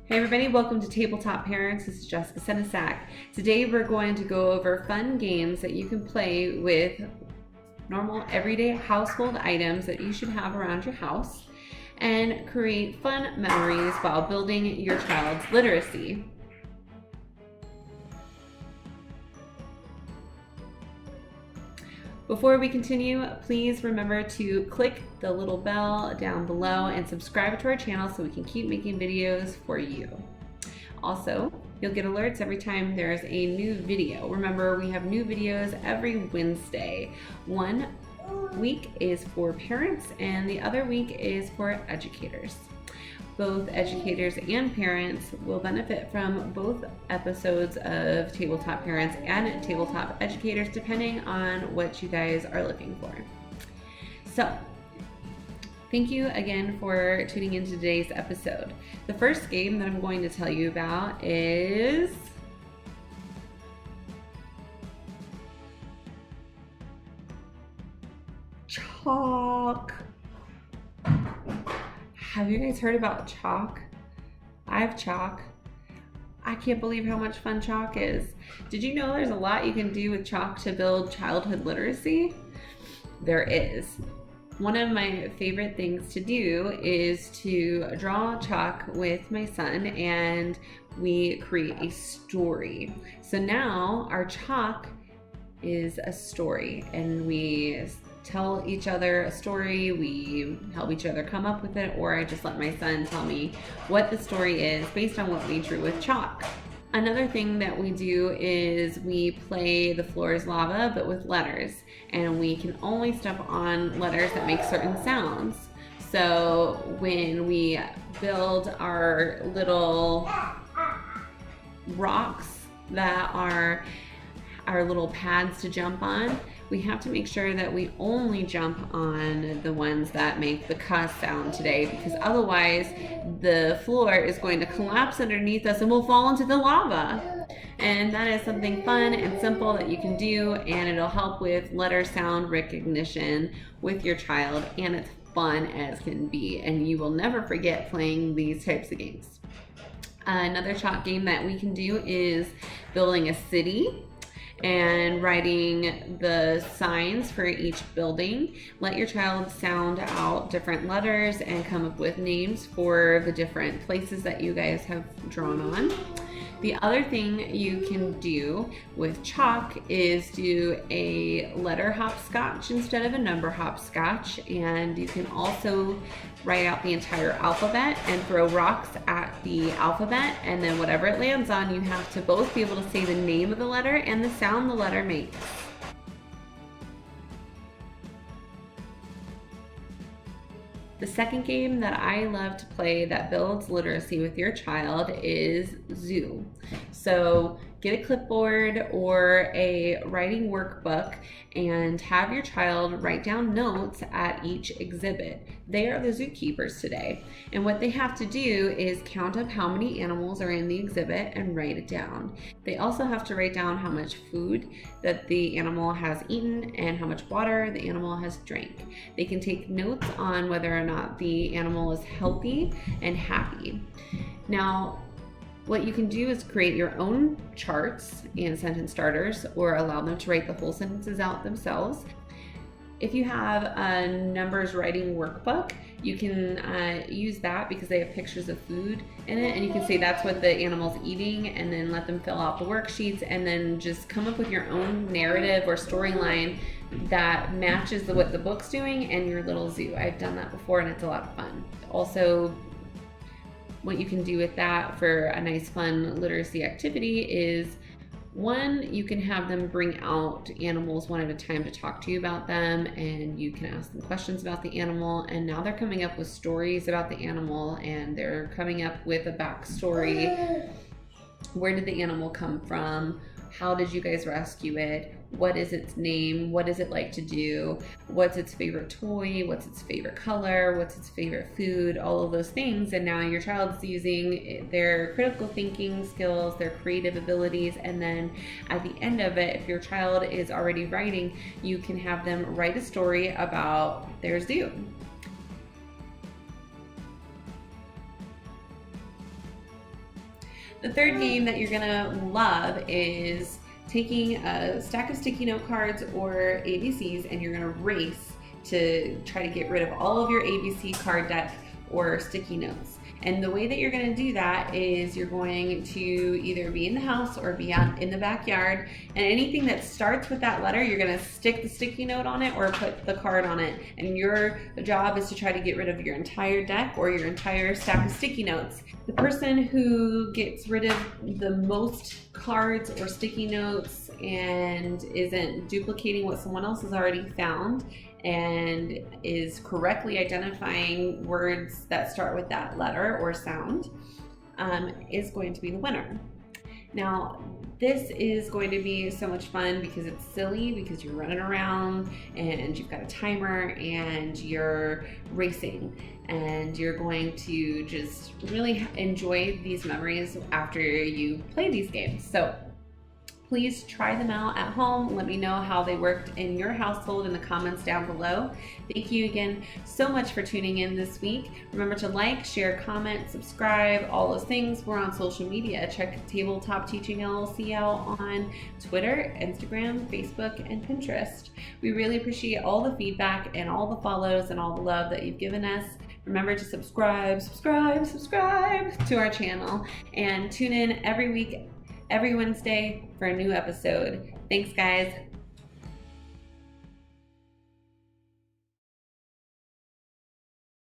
Hey everybody, welcome to Tabletop Parents. This is Jessica Senesac. Today we're going to go over fun games that you can play with normal everyday household items that you should have around your house and create fun memories while building your child's literacy. Before we continue, please remember to click the little bell down below and subscribe to our channel so we can keep making videos for you. Also, you'll get alerts every time there's a new video. Remember, we have new videos every Wednesday. One week is for parents and the other week is for educators. Both educators and parents will benefit from both episodes of Tabletop Parents and Tabletop Educators, depending on what you guys are looking for. So, thank you again for tuning into today's episode. The first game that I'm going to tell you about is chalk. Have you guys heard about chalk? I have chalk. I can't believe how much fun chalk is. Did you know there's a lot you can do with chalk to build childhood literacy? There is. One of my favorite things to do is to draw chalk with my son and we create a story. So now our chalk is a story and we tell each other a story, we help each other come up with it, or I just let my son tell me what the story is based on what we drew with chalk. Another thing that we do is we play The Floor is Lava, but with letters, and we can only step on letters that make certain sounds. So when we build our little rocks that are our little pads to jump on, we have to make sure that we only jump on the ones that make the cuss sound today, because otherwise the floor is going to collapse underneath us and we'll fall into the lava. And that is something fun and simple that you can do, and it'll help with letter sound recognition with your child, and it's fun as can be, and you will never forget playing these types of games. Another chalk game that we can do is building a city and writing the signs for each building. Let your child sound out different letters and come up with names for the different places that you guys have drawn on. The other thing you can do with chalk is do a letter hopscotch instead of a number hopscotch, and you can also write out the entire alphabet and throw rocks at the alphabet, and then whatever it lands on, you have to both be able to say the name of the letter and the sound the letter makes. The second game that I love to play that builds literacy with your child is Zoo. So get a clipboard or a writing workbook and have your child write down notes at each exhibit. They are the zookeepers today. And what they have to do is count up how many animals are in the exhibit and write it down. They also have to write down how much food that the animal has eaten and how much water the animal has drank. They can take notes on whether or not the animal is healthy and happy. Now, what you can do is create your own charts and sentence starters, or allow them to write the whole sentences out themselves. If you have a numbers writing workbook, you can use that because they have pictures of food in it, and you can say that's what the animal's eating, and then let them fill out the worksheets, and then just come up with your own narrative or storyline that matches what the book's doing and your little zoo. I've done that before and it's a lot of fun. Also, what you can do with that for a nice fun literacy activity is, one, you can have them bring out animals one at a time to talk to you about them, and you can ask them questions about the animal, and now they're coming up with stories about the animal, and they're coming up with a backstory. Where did the animal come from? How did you guys rescue it? What is its name? What does it like to do? What's its favorite toy? What's its favorite color? What's its favorite food? All of those things. And now your child's using their critical thinking skills, their creative abilities, and then at the end of it, if your child is already writing, you can have them write a story about their zoo. The third game that you're gonna love is taking a stack of sticky note cards or ABCs, and you're gonna race to try to get rid of all of your ABC card deck or sticky notes. And the way that you're going to do that is you're going to either be in the house or be out in the backyard, and anything that starts with that letter, you're going to stick the sticky note on it or put the card on it. And your job is to try to get rid of your entire deck or your entire stack of sticky notes. The person who gets rid of the most cards or sticky notes and isn't duplicating what someone else has already found and is correctly identifying words that start with that letter or sound is going to be the winner. Now, this is going to be so much fun because it's silly, because you're running around and you've got a timer and you're racing, and you're going to just really enjoy these memories after you play these games. So please try them out at home. Let me know how they worked in your household in the comments down below. Thank you again so much for tuning in this week. Remember to like, share, comment, subscribe, all those things. We're on social media. Check Tabletop Teaching LLC out on Twitter, Instagram, Facebook, and Pinterest. We really appreciate all the feedback and all the follows and all the love that you've given us. Remember to subscribe to our channel, and tune in every week, every Wednesday for a new episode. Thanks, guys.